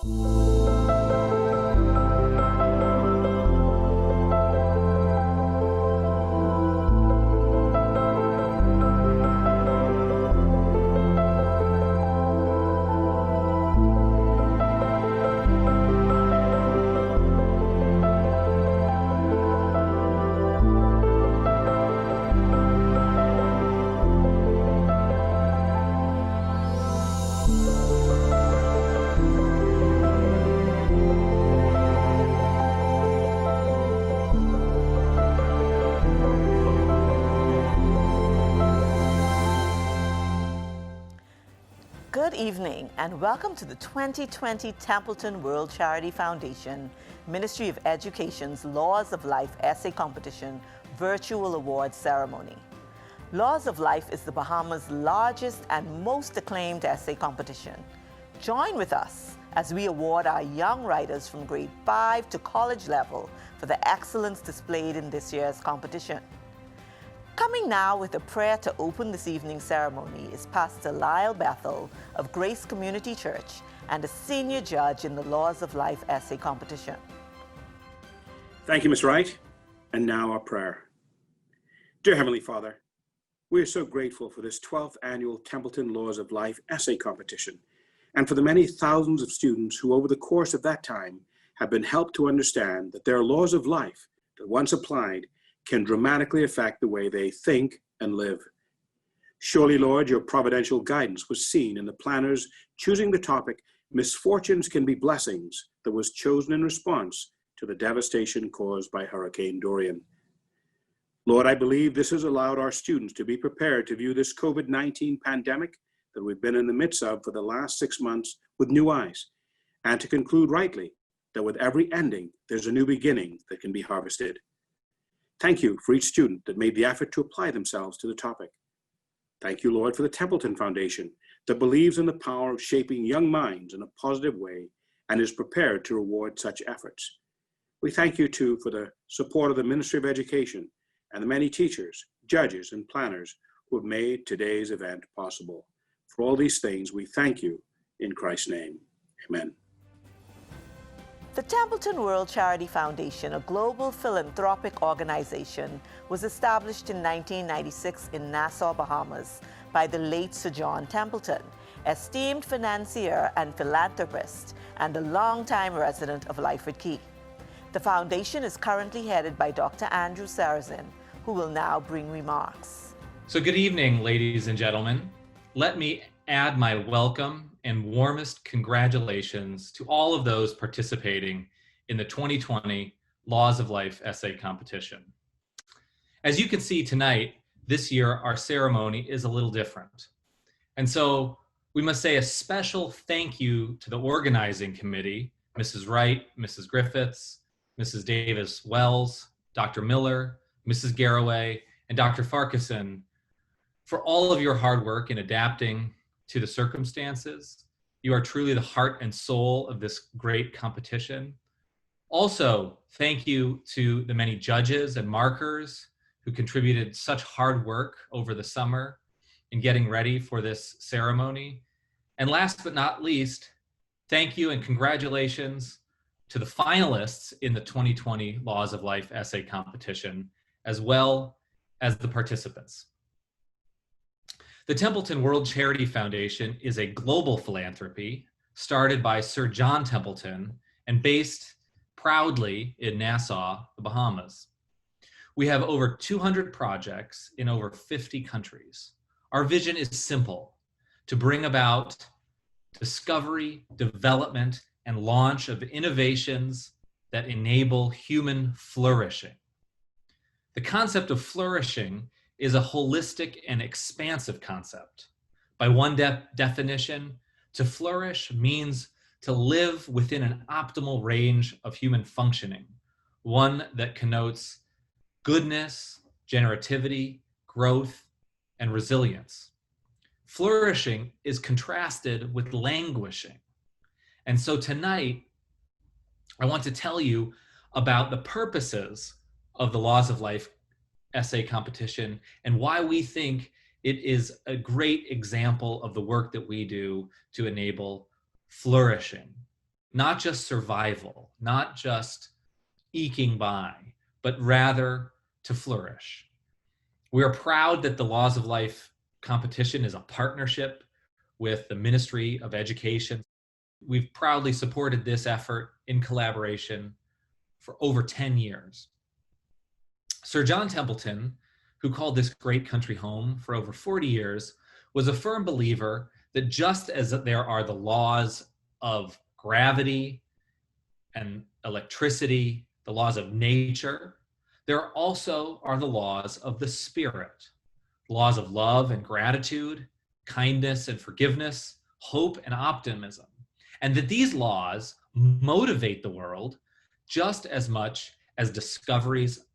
Good evening and welcome to the 2020 Templeton World Charity Foundation Ministry of Education's Laws of Life Essay Competition Virtual Awards Ceremony. Laws of Life is the Bahamas' largest and most acclaimed essay competition. Join with us as we award our young writers from grade 5 to college level for the excellence displayed in this year's competition. Coming now with a prayer to open this evening's ceremony is Pastor Lyle Bethel of Grace Community Church and a senior judge in the Laws of Life essay competition. Thank you, Ms. Wright. And now our prayer. Dear Heavenly Father, we are so grateful for this 12th annual Templeton Laws of Life essay competition and for the many thousands of students who over the course of that time have been helped to understand that there are laws of life that once applied can dramatically affect the way they think and live. Surely, Lord, your providential guidance was seen in the planners choosing the topic, Misfortunes Can Be Blessings, that was chosen in response to the devastation caused by Hurricane Dorian. Lord, I believe this has allowed our students to be prepared to view this COVID-19 pandemic that we've been in the midst of for the last 6 months with new eyes, and to conclude rightly that with every ending, there's a new beginning that can be harvested. Thank you for each student that made the effort to apply themselves to the topic. Thank you, Lord, for the Templeton Foundation that believes in the power of shaping young minds in a positive way and is prepared to reward such efforts. We thank you, too, for the support of the Ministry of Education and the many teachers, judges, and planners who have made today's event possible. For all these things, we thank you in Christ's name. Amen. The Templeton World Charity Foundation, a global philanthropic organization, was established in 1996 in Nassau, Bahamas, by the late Sir John Templeton, esteemed financier and philanthropist, and a longtime resident of Lyford Key. The foundation is currently headed by Dr. Andrew Sarazin, who will now bring remarks. So good evening, ladies and gentlemen. Let me add my welcome and warmest congratulations to all of those participating in the 2020 Laws of Life essay competition. As you can see tonight, this year our ceremony is a little different. And so we must say a special thank you to the organizing committee, Mrs. Wright, Mrs. Griffiths, Mrs. Davis-Wells, Dr. Miller, Mrs. Garraway, and Dr. Farquharson for all of your hard work in adapting to the circumstances. You are truly the heart and soul of this great competition. Also, thank you to the many judges and markers who contributed such hard work over the summer in getting ready for this ceremony. And last but not least, thank you and congratulations to the finalists in the 2020 Laws of Life essay competition, as well as the participants. The Templeton World Charity Foundation is a global philanthropy started by Sir John Templeton and based proudly in Nassau, the Bahamas. We have over 200 projects in over 50 countries. Our vision is simple: to bring about discovery, development, and launch of innovations that enable human flourishing. The concept of flourishing is a holistic and expansive concept. By one definition, to flourish means to live within an optimal range of human functioning, one that connotes goodness, generativity, growth, and resilience. Flourishing is contrasted with languishing. And so tonight, I want to tell you about the purposes of the Laws of Life essay competition and why we think it is a great example of the work that we do to enable flourishing. not just survival, not just eking by, but rather to flourish. We are proud that the Laws of Life competition is a partnership with the Ministry of Education. We've proudly supported this effort in collaboration for over 10 years. Sir John Templeton, who called this great country home for over 40 years, was a firm believer that just as there are the laws of gravity and electricity, the laws of nature, there also are the laws of the spirit, laws of love and gratitude, kindness and forgiveness, hope and optimism, and that these laws motivate the world just as much as discoveries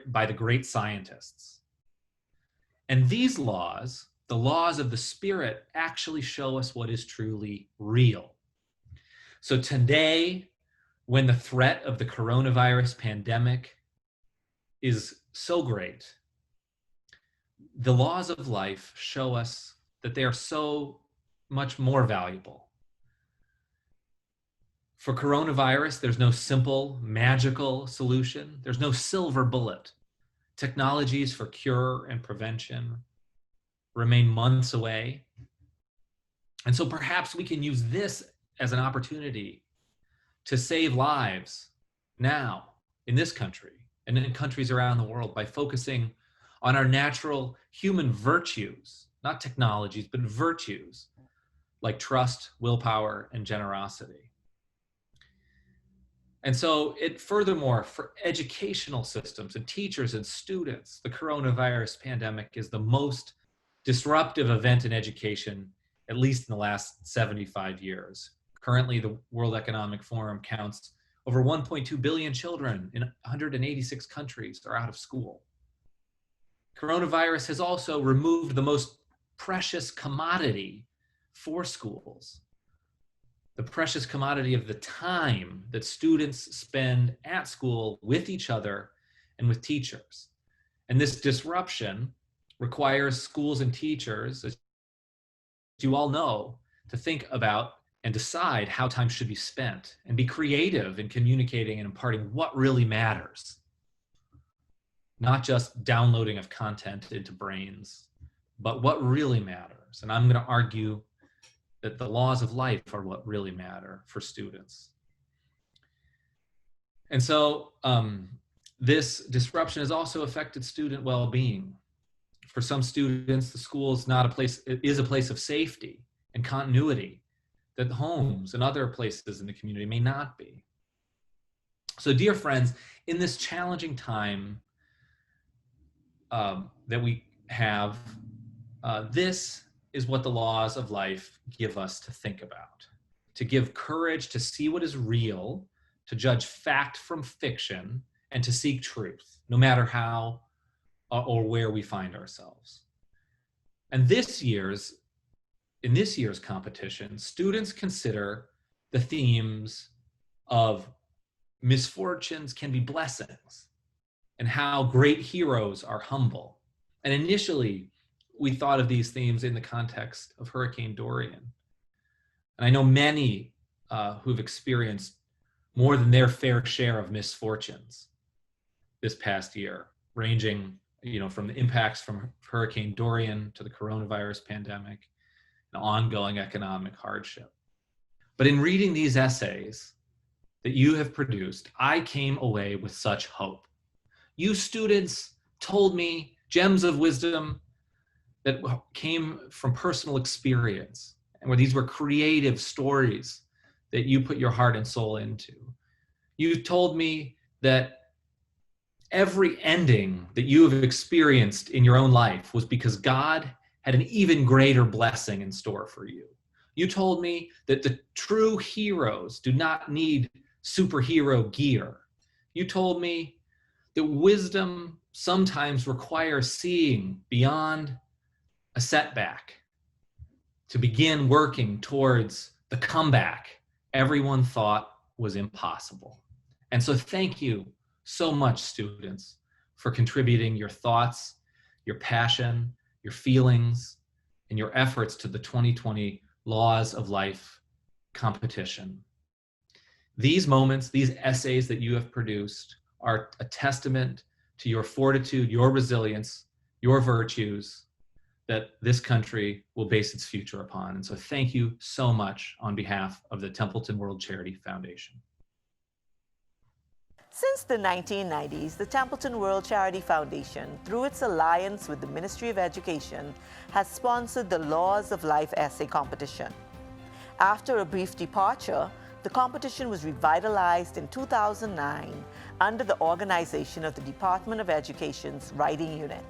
by the great scientists. And these laws, the laws of the spirit, actually show us what is truly real. So today, when the threat of the coronavirus pandemic is so great, the laws of life show us that they are so much more valuable. For coronavirus, there's no simple, magical solution. There's no silver bullet. Technologies for cure and prevention remain months away. And so perhaps we can use this as an opportunity to save lives now in this country and in countries around the world by focusing on our natural human virtues, not technologies, but virtues like trust, willpower, and generosity. And so furthermore, for educational systems and teachers and students, the coronavirus pandemic is the most disruptive event in education, at least in the last 75 years. Currently, the World Economic Forum counts over 1.2 billion children in 186 countries are out of school. Coronavirus has also removed the most precious commodity for schools, the precious commodity of the time that students spend at school with each other and with teachers. And this disruption requires schools and teachers, as you all know, to think about and decide how time should be spent and be creative in communicating and imparting what really matters. Not just downloading of content into brains, but what really matters. And I'm going to argue that the laws of life are what really matter for students. And so this disruption has also affected student well-being. For some students, the school is not a place, it is a place of safety and continuity that homes and other places in the community may not be. So dear friends, in this challenging time that we have, this is what the laws of life give us to think about, to give courage to see what is real, to judge fact from fiction, and to seek truth, no matter how or where we find ourselves. And in this year's competition, students consider the themes of misfortunes can be blessings and how great heroes are humble. And initially, we thought of these themes in the context of Hurricane Dorian. And I know many who've experienced more than their fair share of misfortunes this past year, ranging from the impacts from Hurricane Dorian to the coronavirus pandemic and ongoing economic hardship. But in reading these essays that you have produced, I came away with such hope. You students told me gems of wisdom that came from personal experience, and where these were creative stories that you put your heart and soul into. You told me that every ending that you have experienced in your own life was because God had an even greater blessing in store for you. You told me that the true heroes do not need superhero gear. You told me that wisdom sometimes requires seeing beyond a setback to begin working towards the comeback everyone thought was impossible. And so thank you so much, students, for contributing your thoughts, your passion, your feelings, and your efforts to the 2020 Laws of Life competition. These moments, these essays that you have produced are a testament to your fortitude, your resilience, your virtues that this country will base its future upon. And so thank you so much on behalf of the Templeton World Charity Foundation. Since the 1990s, the Templeton World Charity Foundation, through its alliance with the Ministry of Education, has sponsored the Laws of Life essay competition. After a brief departure, the competition was revitalized in 2009 under the organization of the Department of Education's Writing Unit.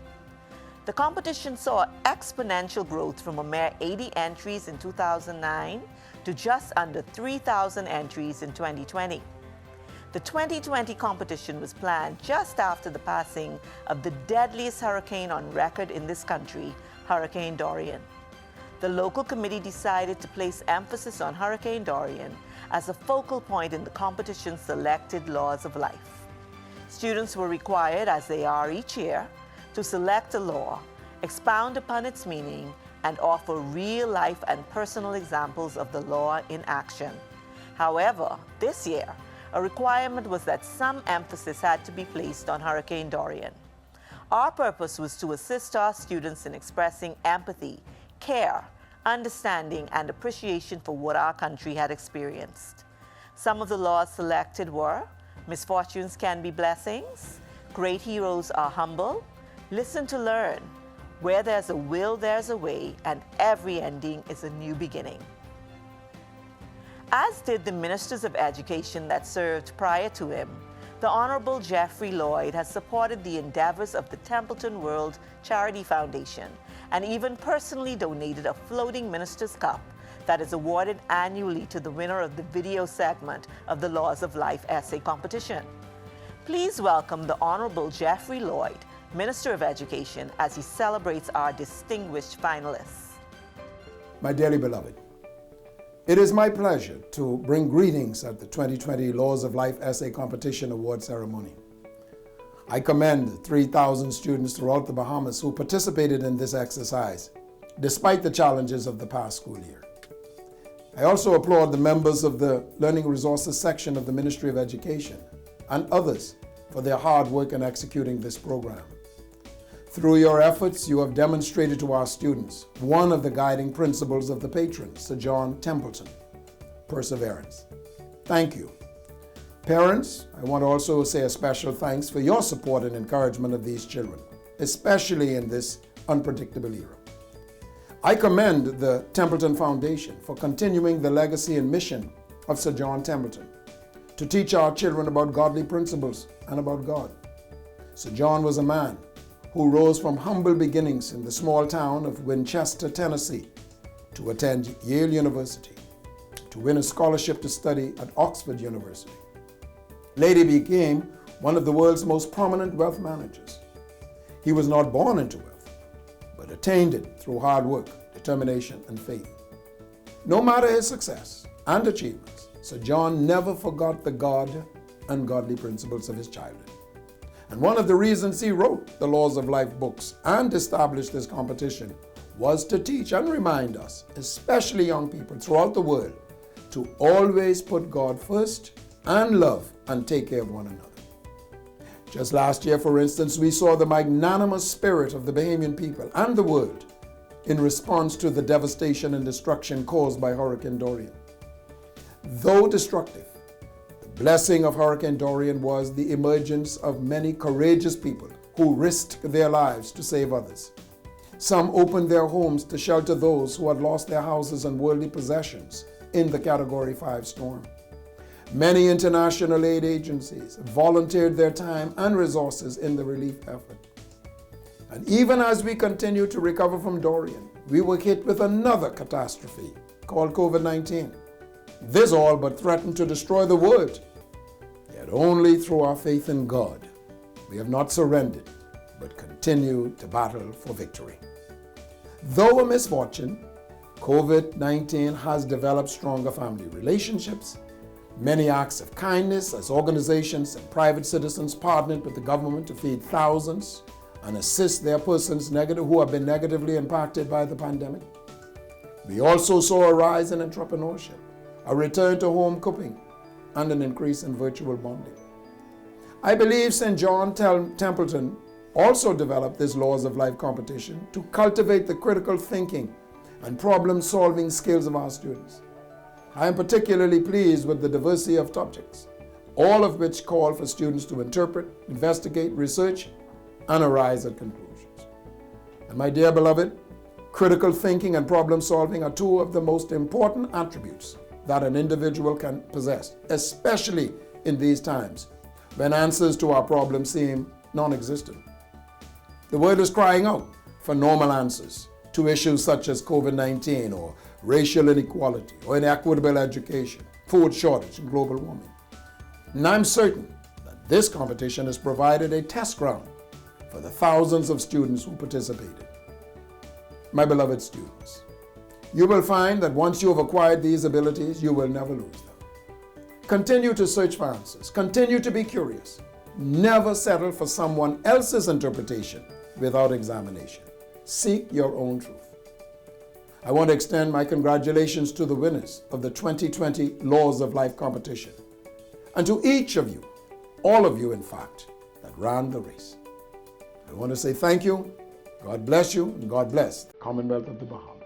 The competition saw exponential growth from a mere 80 entries in 2009 to just under 3,000 entries in 2020. The 2020 competition was planned just after the passing of the deadliest hurricane on record in this country, Hurricane Dorian. The local committee decided to place emphasis on Hurricane Dorian as a focal point in the competition's selected laws of life. Students were required, as they are each year, to select a law, expound upon its meaning, and offer real-life and personal examples of the law in action. However, this year, a requirement was that some emphasis had to be placed on Hurricane Dorian. Our purpose was to assist our students in expressing empathy, care, understanding, and appreciation for what our country had experienced. Some of the laws selected were: misfortunes can be blessings, great heroes are humble, listen to learn, where there's a will, there's a way, and every ending is a new beginning. As did the ministers of education that served prior to him, the Honorable Jeffrey Lloyd has supported the endeavors of the Templeton World Charity Foundation and even personally donated a floating minister's cup that is awarded annually to the winner of the video segment of the Laws of Life essay competition. Please welcome the Honorable Jeffrey Lloyd, Minister of Education, as he celebrates our distinguished finalists. My dearly beloved, it is my pleasure to bring greetings at the 2020 Laws of Life Essay Competition Award Ceremony. I commend the 3,000 students throughout the Bahamas who participated in this exercise, despite the challenges of the past school year. I also applaud the members of the Learning Resources section of the Ministry of Education and others for their hard work in executing this program. Through your efforts, you have demonstrated to our students one of the guiding principles of the patron, Sir John Templeton: perseverance. Thank you. Parents, I want to also say a special thanks for your support and encouragement of these children, especially in this unpredictable era. I commend the Templeton Foundation for continuing the legacy and mission of Sir John Templeton to teach our children about godly principles and about God. Sir John was a man who rose from humble beginnings in the small town of Winchester, Tennessee, to attend Yale University, to win a scholarship to study at Oxford University. Later became one of the world's most prominent wealth managers. He was not born into wealth, but attained it through hard work, determination, and faith. No matter his success and achievements, Sir John never forgot the God and godly principles of his childhood. And one of the reasons he wrote the Laws of Life books and established this competition was to teach and remind us, especially young people throughout the world, to always put God first and love and take care of one another. Just last year, for instance, we saw the magnanimous spirit of the Bahamian people and the world in response to the devastation and destruction caused by Hurricane Dorian. Though destructive, the blessing of Hurricane Dorian was the emergence of many courageous people who risked their lives to save others. Some opened their homes to shelter those who had lost their houses and worldly possessions in the Category 5 storm. Many international aid agencies volunteered their time and resources in the relief effort. And even as we continue to recover from Dorian, we were hit with another catastrophe called COVID-19. This all but threatened to destroy the world. Yet only through our faith in God, we have not surrendered, but continue to battle for victory. Though a misfortune, COVID-19 has developed stronger family relationships, many acts of kindness as organizations and private citizens partnered with the government to feed thousands and assist their persons who have been negatively impacted by the pandemic. We also saw a rise in entrepreneurship, a return to home cooking, and an increase in virtual bonding. I believe St. John Templeton also developed this Laws of Life competition to cultivate the critical thinking and problem-solving skills of our students. I am particularly pleased with the diversity of subjects, all of which call for students to interpret, investigate, research, and arrive at conclusions. And my dear beloved, critical thinking and problem-solving are two of the most important attributes that an individual can possess, especially in these times when answers to our problems seem non-existent. The world is crying out for normal answers to issues such as COVID-19 or racial inequality or inequitable education, food shortage, and global warming. And I'm certain that this competition has provided a test ground for the thousands of students who participated. My beloved students, you will find that once you have acquired these abilities, you will never lose them. Continue to search for answers. Continue to be curious. Never settle for someone else's interpretation without examination. Seek your own truth. I want to extend my congratulations to the winners of the 2020 Laws of Life competition, and to each of you, all of you in fact, that ran the race. I want to say thank you, God bless you, and God bless the Commonwealth of the Bahamas.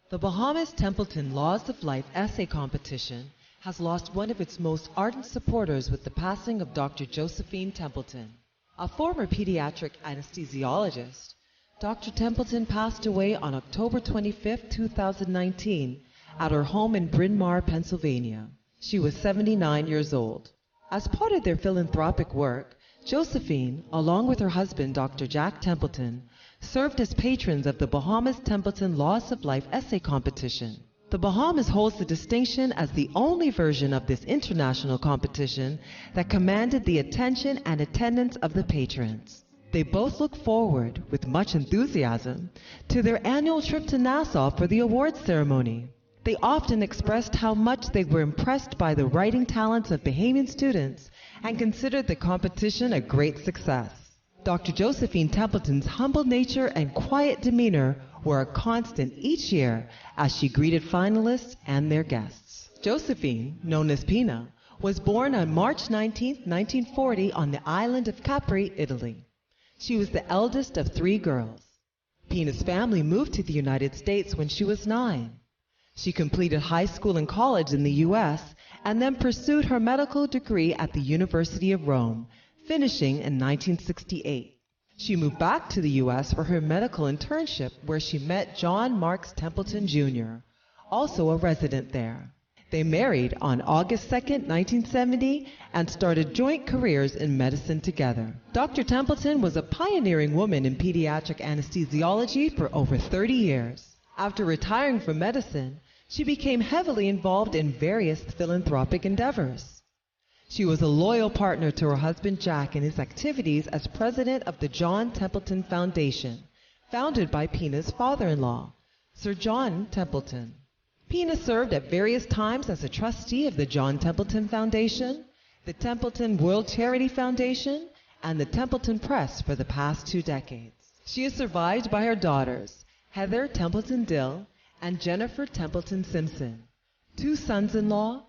The Bahamas Templeton Laws of Life essay competition has lost one of its most ardent supporters with the passing of Dr. Josephine Templeton. A former pediatric anesthesiologist, Dr. Templeton passed away on October 25, 2019, at her home in Bryn Mawr, Pennsylvania. She was 79 years old. As part of their philanthropic work, Josephine, along with her husband, Dr. Jack Templeton, served as patrons of the Bahamas Templeton Laws of Life essay competition. The Bahamas holds the distinction as the only version of this international competition that commanded the attention and attendance of the patrons. They both look forward, with much enthusiasm, to their annual trip to Nassau for the awards ceremony. They often expressed how much they were impressed by the writing talents of Bahamian students and considered the competition a great success. Dr. Josephine Templeton's humble nature and quiet demeanor were a constant each year as she greeted finalists and their guests. Josephine, known as Pina, was born on March 19, 1940 on the island of Capri, Italy. She was the eldest of 3 girls. Pina's family moved to the United States when she was 9. She completed high school and college in the U.S. and then pursued her medical degree at the University of Rome, finishing in 1968. She moved back to the U.S. for her medical internship, where she met John Marks Templeton, Jr., also a resident there. They married on August 2, 1970, and started joint careers in medicine together. Dr. Templeton was a pioneering woman in pediatric anesthesiology for over 30 years. After retiring from medicine, she became heavily involved in various philanthropic endeavors. She was a loyal partner to her husband Jack in his activities as president of the John Templeton Foundation, founded by Pina's father-in-law, Sir John Templeton. Pina served at various times as a trustee of the John Templeton Foundation, the Templeton World Charity Foundation, and the Templeton Press for the past 2 decades. She is survived by her daughters, Heather Templeton Dill and Jennifer Templeton Simpson, 2 sons-in-law,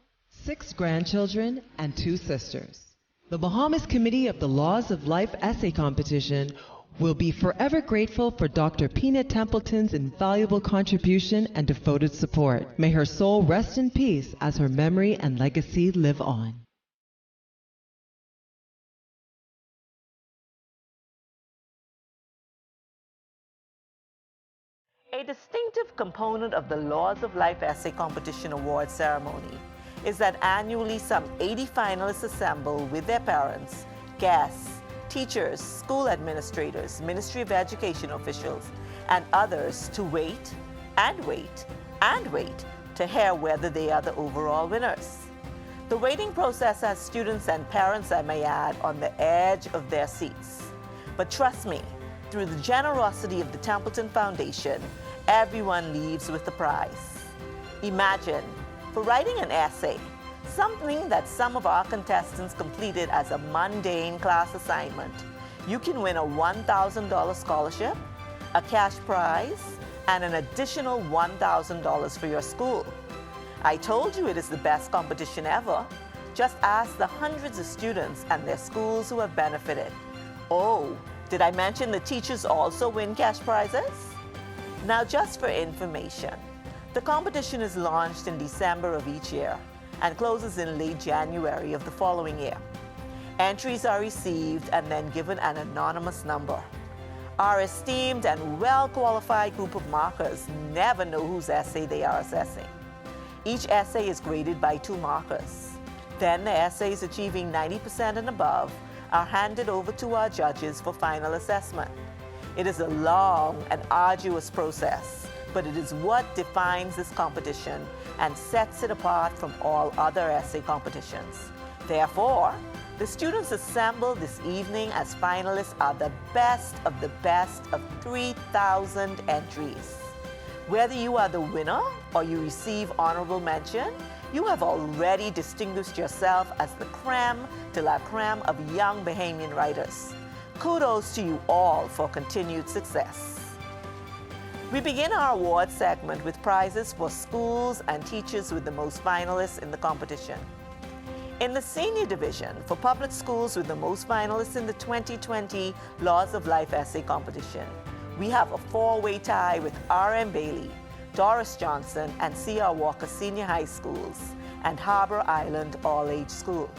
6 grandchildren, and 2 sisters. The Bahamas Committee of the Laws of Life essay competition will be forever grateful for Dr. Pina Templeton's invaluable contribution and devoted support. May her soul rest in peace as her memory and legacy live on. A distinctive component of the Laws of Life Essay Competition Award ceremony is that annually some 80 finalists assemble with their parents, guests, teachers, school administrators, Ministry of Education officials, and others to wait and wait and wait to hear whether they are the overall winners. The waiting process has students and parents, I may add, on the edge of their seats. But trust me, through the generosity of the Templeton Foundation, everyone leaves with a prize. Imagine, for writing an essay, something that some of our contestants completed as a mundane class assignment, you can win a $1,000 scholarship, a cash prize, and an additional $1,000 for your school. I told you it is the best competition ever. Just ask the hundreds of students and their schools who have benefited. Oh, did I mention the teachers also win cash prizes? Now, just for information, the competition is launched in December of each year and closes in late January of the following year. Entries are received and then given an anonymous number. Our esteemed and well-qualified group of markers never know whose essay they are assessing. Each essay is graded by 2 markers. Then the essays achieving 90% and above are handed over to our judges for final assessment. It is a long and arduous process, but it is what defines this competition and sets it apart from all other essay competitions. Therefore, the students assembled this evening as finalists are the best of 3,000 entries. Whether you are the winner or you receive honorable mention, you have already distinguished yourself as the creme de la creme of young Bahamian writers. Kudos to you all for continued success. We begin our award segment with prizes for schools and teachers with the most finalists in the competition. In the senior division, for public schools with the most finalists in the 2020 Laws of Life essay competition, we have a 4-way tie with R.M. Bailey, Doris Johnson, and C.R. Walker Senior High Schools, and Harbor Island All-Age School.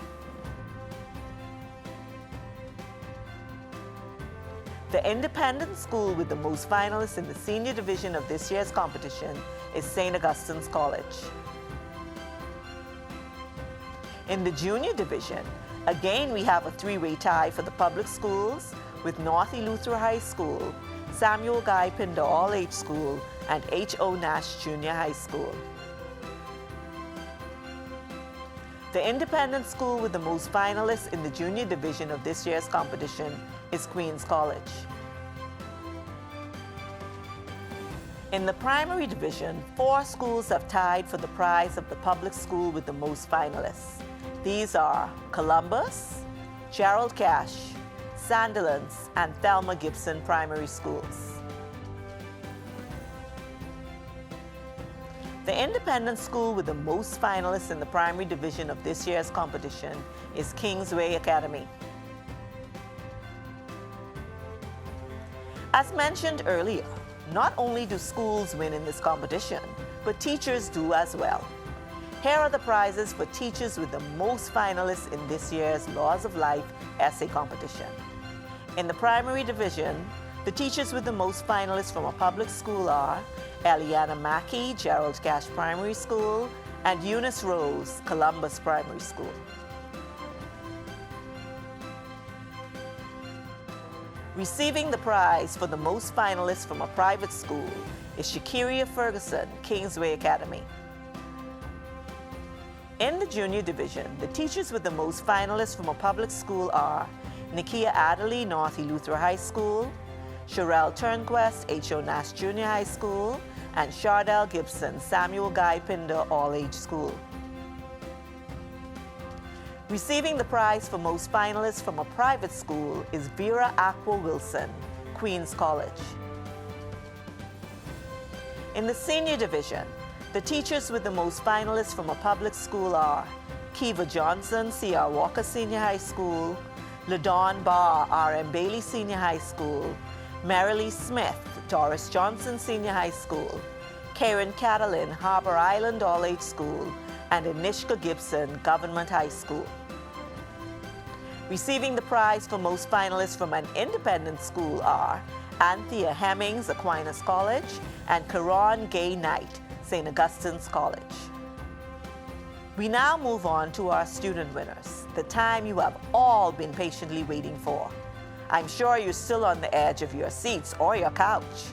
The independent school with the most finalists in the senior division of this year's competition is St. Augustine's College. In the junior division, again we have a 3-way tie for the public schools with North Eleuthera High School, Samuel Guy Pinder All-Age School, and H.O. Nash Junior High School. The independent school with the most finalists in the junior division of this year's competition is Queens College. In the primary division, 4 schools have tied for the prize of the public school with the most finalists. These are Columbus, Gerald Cash, Sandilands, and Thelma Gibson Primary Schools. The independent school with the most finalists in the primary division of this year's competition is Kingsway Academy. As mentioned earlier, not only do schools win in this competition, but teachers do as well. Here are the prizes for teachers with the most finalists in this year's Laws of Life essay competition. In the primary division, the teachers with the most finalists from a public school are Eliana Mackey, Gerald Cash Primary School, and Eunice Rose, Columbus Primary School. Receiving the prize for the most finalists from a private school is Shakiria Ferguson, Kingsway Academy. In the junior division, the teachers with the most finalists from a public school are Nikia Adderley, North Eleuthera High School, Sherelle Turnquest, H.O. Nash Junior High School, and Shardell Gibson, Samuel Guy Pinder All-Age School. Receiving the prize for most finalists from a private school is Vera Aqua Wilson, Queens College. In the senior division, the teachers with the most finalists from a public school are Kiva Johnson, C.R. Walker Senior High School, LaDawn Barr, R.M. Bailey Senior High School, Marilee Smith, Doris Johnson Senior High School, Karen Catalin, Harbor Island All-Age School, and Anishka Gibson, Government High School. Receiving the prize for most finalists from an independent school are Anthea Hemmings, Aquinas College, and Karan Gay Knight, St. Augustine's College. We now move on to our student winners, the time you have all been patiently waiting for. I'm sure you're still on the edge of your seats or your couch.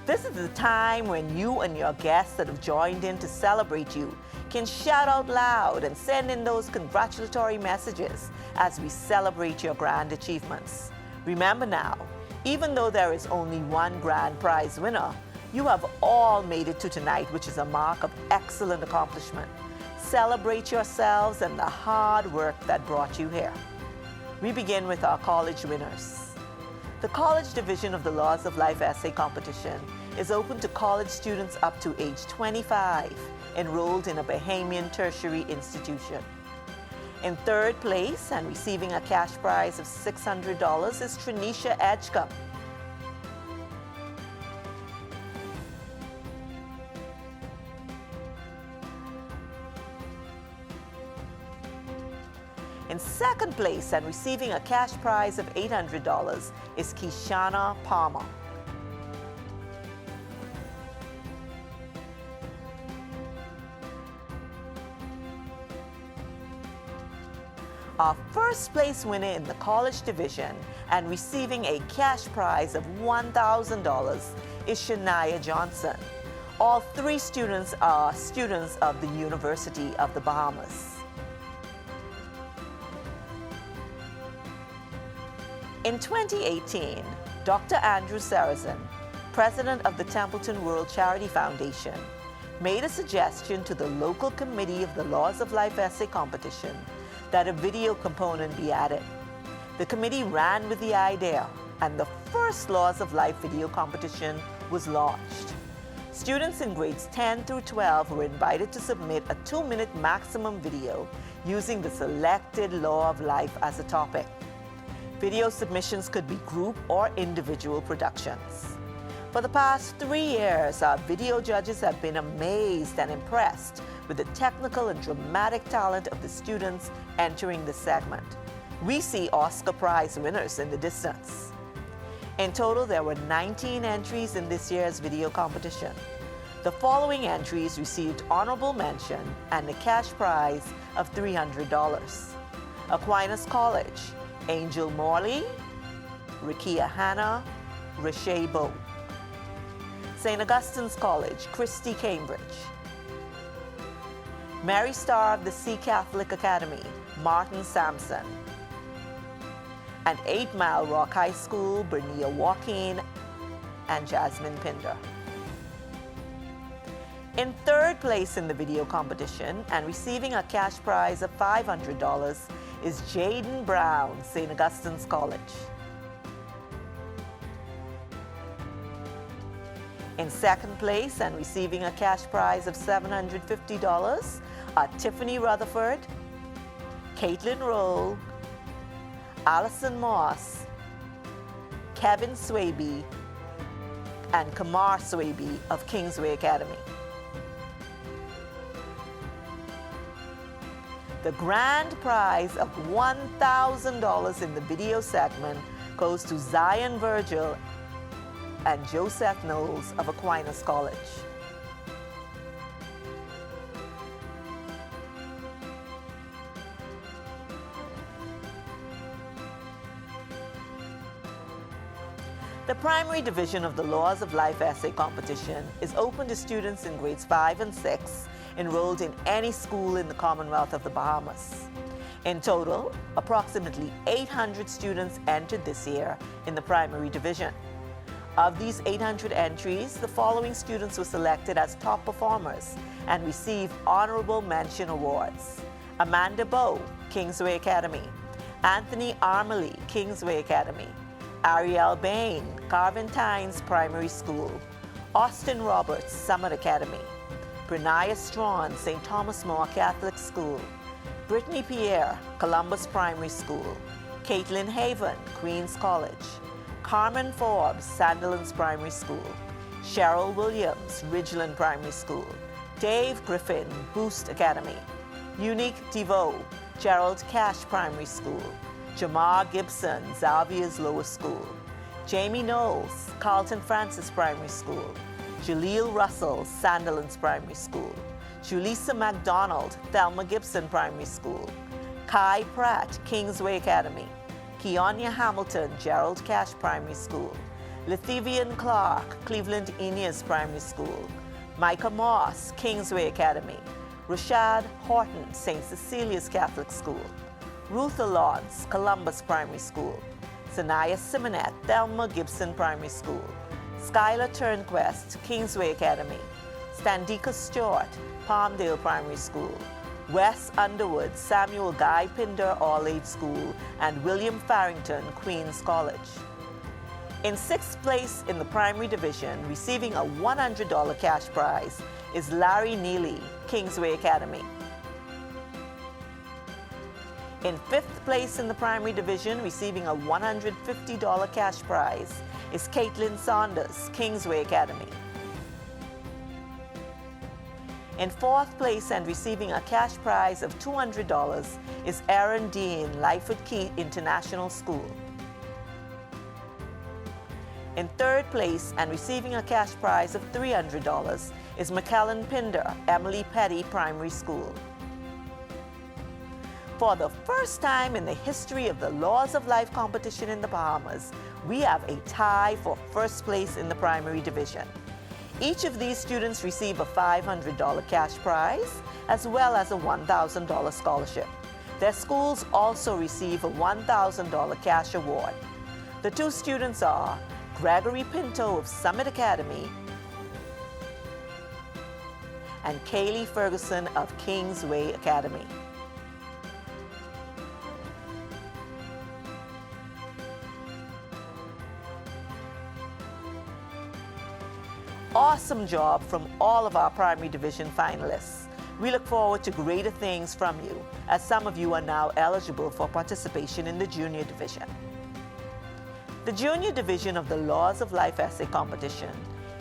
This is the time when you and your guests that have joined in to celebrate you can shout out loud and send in those congratulatory messages as we celebrate your grand achievements. Remember now, even though there is only one grand prize winner, you have all made it to tonight, which is a mark of excellent accomplishment. Celebrate yourselves and the hard work that brought you here. We begin with our college winners. The college division of the Laws of Life essay competition is open to college students up to age 25 enrolled in a Bahamian tertiary institution. In third place and receiving a cash prize of $600 is Trinisha Edgecombe. In second place and receiving a cash prize of $800 is Kishana Palmer. Our first place winner in the college division and receiving a cash prize of $1,000 is Shania Johnson. All three students are students of the University of the Bahamas. In 2018, Dr. Andrew Sarrazin, president of the Templeton World Charity Foundation, made a suggestion to the local committee of the Laws of Life essay competition that a video component be added. The committee ran with the idea, and the first Laws of Life video competition was launched. Students in grades 10 through 12 were invited to submit a 2-minute maximum video using the selected Law of Life as a topic. Video submissions could be group or individual productions. For the past 3 years, our video judges have been amazed and impressed with the technical and dramatic talent of the students entering the segment. We see Oscar Prize winners in the distance. In total, there were 19 entries in this year's video competition. The following entries received honorable mention and a cash prize of $300. Aquinas College, Angel Morley, Rikia Hanna, Rashay Bowe. St. Augustine's College, Christy Cambridge. Mary Star of the Sea Catholic Academy, Martin Sampson. And 8 Mile Rock High School, Bernia Joaquin and Jasmine Pinder. In third place in the video competition and receiving a cash prize of $500 is Jaden Brown, St. Augustine's College. In second place and receiving a cash prize of $750 are Tiffany Rutherford, Caitlin Roll, Allison Moss, Kevin Swaby, and Kamar Swaby of Kingsway Academy. The grand prize of $1,000 in the video segment goes to Zion Virgil and Joseph Knowles of Aquinas College. The primary division of the Laws of Life essay competition is open to students in grades 5 and 6 enrolled in any school in the Commonwealth of the Bahamas. In total, approximately 800 students entered this year in the primary division. Of these 800 entries, the following students were selected as top performers and received honorable mention awards. Amanda Bowe, Kingsway Academy. Anthony Armley, Kingsway Academy. Ariel Bain, Carventines Primary School. Austin Roberts, Summit Academy. Brenaya Strawn, St. Thomas More Catholic School. Brittany Pierre, Columbus Primary School. Caitlin Haven, Queens College. Carmen Forbes, Sandilands Primary School. Cheryl Williams, Ridgeland Primary School. Dave Griffin, Boost Academy. Unique DeVoe, Gerald Cash Primary School. Jamar Gibson, Xavier's Lower School. Jamie Knowles, Carlton Francis Primary School. Jaleel Russell, Sandilands Primary School. Julissa MacDonald, Thelma Gibson Primary School. Kai Pratt, Kingsway Academy. Keonya Hamilton, Gerald Cash Primary School. Lethivian Clark, Cleveland Ineas Primary School. Micah Moss, Kingsway Academy. Rashad Horton, St. Cecilia's Catholic School. Ruth Alonce, Columbus Primary School. Sanaya Simonet, Thelma Gibson Primary School. Skylar Turnquest, Kingsway Academy. Standika Stewart, Palmdale Primary School. Wes Underwood, Samuel Guy Pinder All-Age School, and William Farrington, Queens College. In 6th place in the primary division, receiving a $100 cash prize, is Larry Neely, Kingsway Academy. In 5th place in the primary division, receiving a $150 cash prize, is Caitlin Saunders, Kingsway Academy. In 4th place and receiving a cash prize of $200 is Aaron Dean, Lyford Key International School. In 3rd place and receiving a cash prize of $300 is McKellen Pinder, Emily Petty Primary School. For the first time in the history of the Laws of Life competition in the Bahamas, we have a tie for 1st place in the primary division. Each of these students receive a $500 cash prize as well as a $1,000 scholarship. Their schools also receive a $1,000 cash award. The two students are Gregory Pinto of Summit Academy and Kaylee Ferguson of Kingsway Academy. Awesome job from all of our primary division finalists. We look forward to greater things from you, as some of you are now eligible for participation in the junior division. The junior division of the Laws of Life essay competition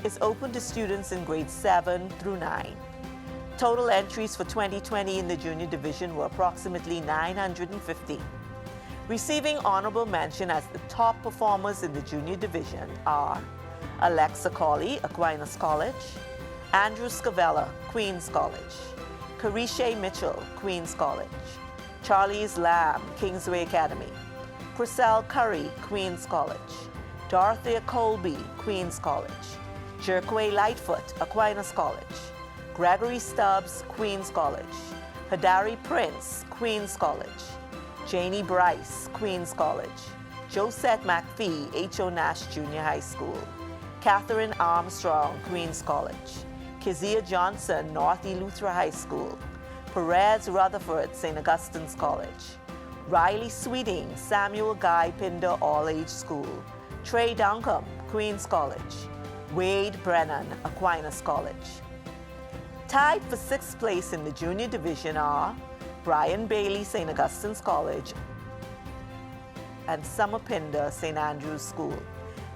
is open to students in grades 7 through 9. Total entries for 2020 in the junior division were approximately 950. Receiving honorable mention as the top performers in the junior division are Alexa Colley, Aquinas College; Andrew Scavella, Queens College; Carisha Mitchell, Queens College; Charlize Lamb, Kingsway Academy; Chriselle Curry, Queens College; Dorothea Colby, Queens College; Jerkway Lightfoot, Aquinas College; Gregory Stubbs, Queens College; Hadari Prince, Queens College; Janie Bryce, Queens College; Josette McPhee, H.O. Nash Junior High School; Catherine Armstrong, Queens College; Kezia Johnson, North Eleuthera High School; Perez Rutherford, St. Augustine's College; Riley Sweeting, Samuel Guy Pinder All-Age School; Trey Duncombe, Queens College; Wade Brennan, Aquinas College. Tied for 6th place in the junior division are Brian Bailey, St. Augustine's College, and Summer Pinder, St. Andrew's School.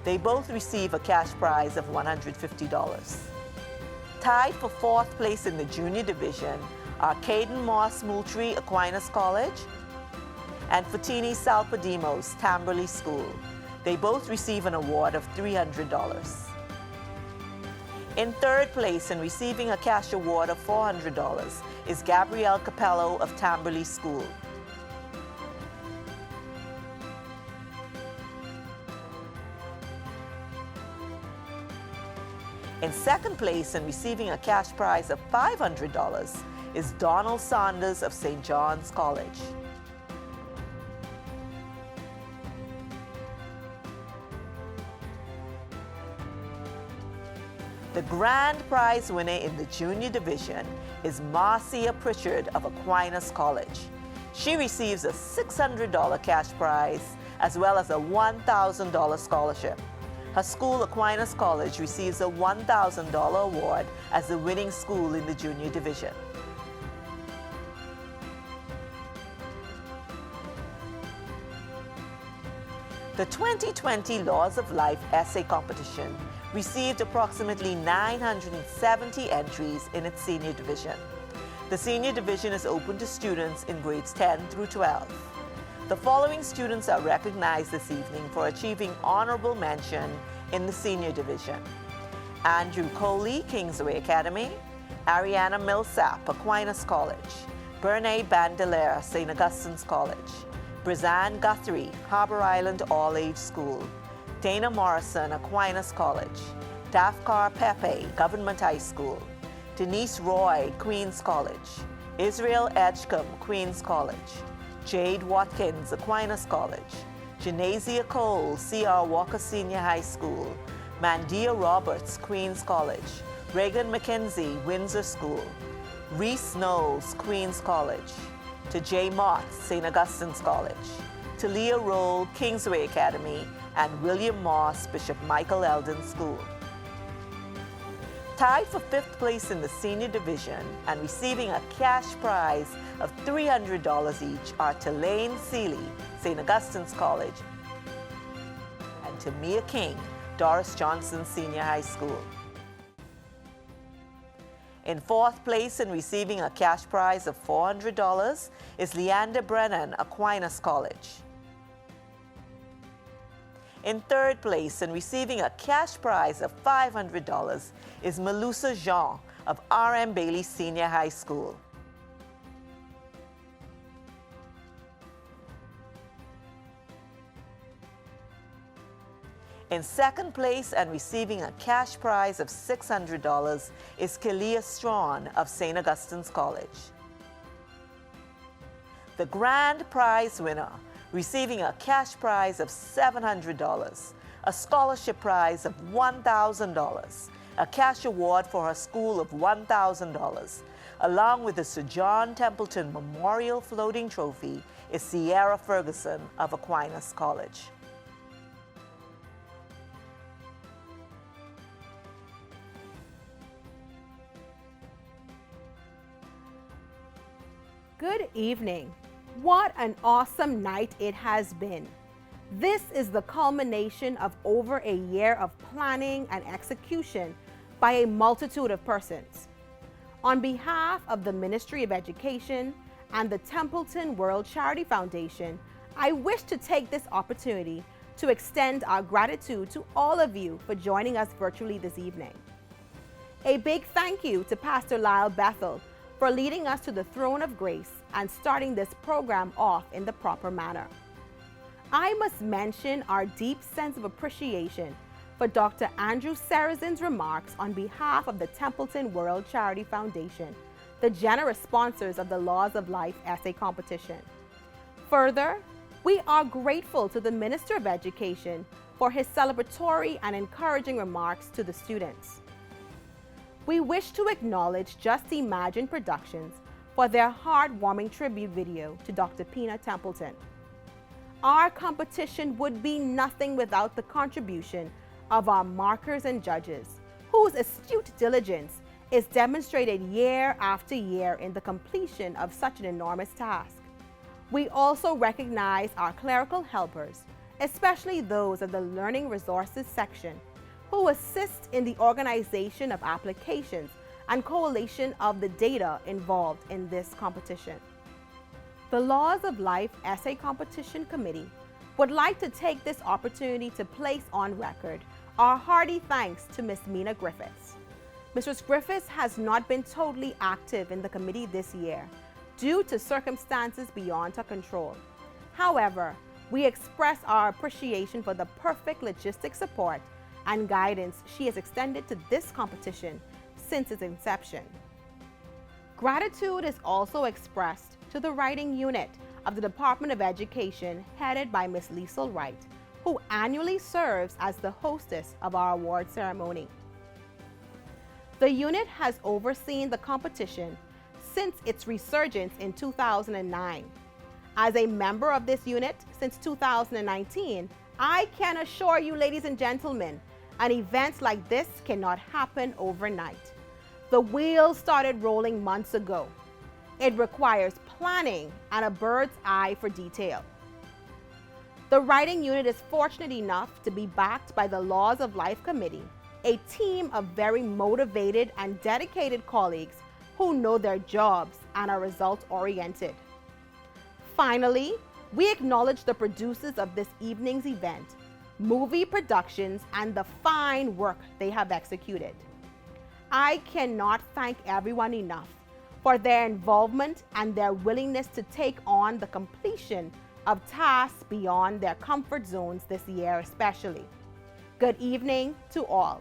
They both receive a cash prize of $150. Tied for 4th place in the junior division are Caden Moss Moultrie, Aquinas College, and Fatini Salpadimos, Tamberley School. They both receive an award of $300. In 3rd place and receiving a cash award of $400 is Gabrielle Capello of Tamberley School. In 2nd place and receiving a cash prize of $500 is Donald Saunders of St. John's College. The grand prize winner in the junior division is Marcia Pritchard of Aquinas College. She receives a $600 cash prize as well as a $1,000 scholarship. Her school, Aquinas College, receives a $1,000 award as the winning school in the junior division. The 2020 Laws of Life essay competition received approximately 970 entries in its senior division. The senior division is open to students in grades 10 through 12. The following students are recognized this evening for achieving honorable mention in the senior division: Andrew Coley, Kingsway Academy; Ariana Millsap, Aquinas College; Bernae Bandelaire, St. Augustine's College; Brizanne Guthrie, Harbor Island All-Age School; Dana Morrison, Aquinas College; Dafkar Pepe, Government High School; Denise Roy, Queens College; Israel Edgecombe, Queens College; Jade Watkins, Aquinas College; Janasia Cole, C.R. Walker Senior High School; Mandia Roberts, Queens College; Reagan McKenzie, Windsor School; Reese Knowles, Queens College; to Jay Mott, St. Augustine's College; Talia Roll Kingsway Academy, and William Moss Bishop Michael Eldon School. Tied for 5th place in the senior division and receiving a cash prize of $300 each are Tulane Seeley, St. Augustine's College, and Tamia King, Doris Johnson Senior High School. In 4th place and receiving a cash prize of $400 is Leander Brennan, Aquinas College. In 3rd place and receiving a cash prize of $500 is Melusa Jean of R.M. Bailey Senior High School. In 2nd place and receiving a cash prize of $600 is Kelia Strawn of St. Augustine's College. The grand prize winner, receiving a cash prize of $700, a scholarship prize of $1,000, a cash award for her school of $1,000, along with the Sir John Templeton Memorial Floating Trophy, is Sierra Ferguson of Aquinas College. Good evening. What an awesome night it has been. This is the culmination of over a year of planning and execution by a multitude of persons. On behalf of the Ministry of Education and the Templeton World Charity Foundation, I wish to take this opportunity to extend our gratitude to all of you for joining us virtually this evening. A big thank you to Pastor Lyle Bethel for leading us to the throne of grace and starting this program off in the proper manner. I must mention our deep sense of appreciation for Dr. Andrew Sarazin's remarks on behalf of the Templeton World Charity Foundation, the generous sponsors of the Laws of Life essay competition. Further, we are grateful to the Minister of Education for his celebratory and encouraging remarks to the students. We wish to acknowledge Just Imagine Productions for their heartwarming tribute video to Dr. Pina Templeton. Our competition would be nothing without the contribution of our markers and judges, whose astute diligence is demonstrated year after year in the completion of such an enormous task. We also recognize our clerical helpers, especially those of the Learning Resources section, who assist in the organization of applications and collation of the data involved in this competition. The Laws of Life Essay Competition Committee would like to take this opportunity to place on record our hearty thanks to Ms. Mina Griffiths. Mrs. Griffiths has not been totally active in the committee this year due to circumstances beyond her control. However, we express our appreciation for the perfect logistic support and guidance she has extended to this competition since its inception. Gratitude is also expressed to the writing unit of the Department of Education headed by Ms. Liesl Wright, who annually serves as the hostess of our award ceremony. The unit has overseen the competition since its resurgence in 2009. As a member of this unit since 2019, I can assure you, ladies and gentlemen, an event like this cannot happen overnight. The wheels started rolling months ago. It requires planning and a bird's eye for detail. The writing unit is fortunate enough to be backed by the Laws of Life Committee, a team of very motivated and dedicated colleagues who know their jobs and are result-oriented. Finally, we acknowledge the producers of this evening's event, Movie Productions, and the fine work they have executed. I cannot thank everyone enough for their involvement and their willingness to take on the completion of tasks beyond their comfort zones this year especially. Good evening to all.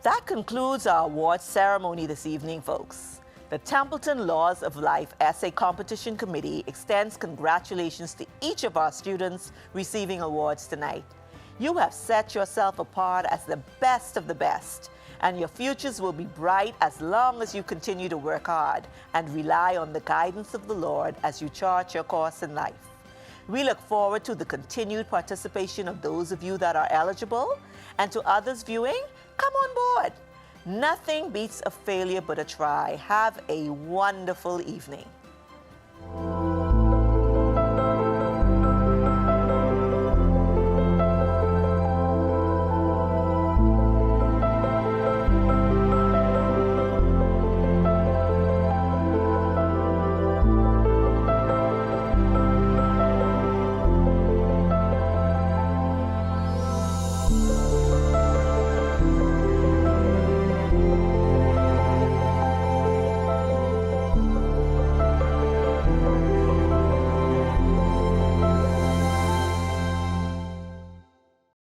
That concludes our award ceremony this evening, folks. The Templeton Laws of Life Essay Competition Committee extends congratulations to each of our students receiving awards tonight. You have set yourself apart as the best of the best, and your futures will be bright as long as you continue to work hard and rely on the guidance of the Lord as you chart your course in life. We look forward to the continued participation of those of you that are eligible, and to others viewing, come on board. Nothing beats a failure but a try. Have a wonderful evening.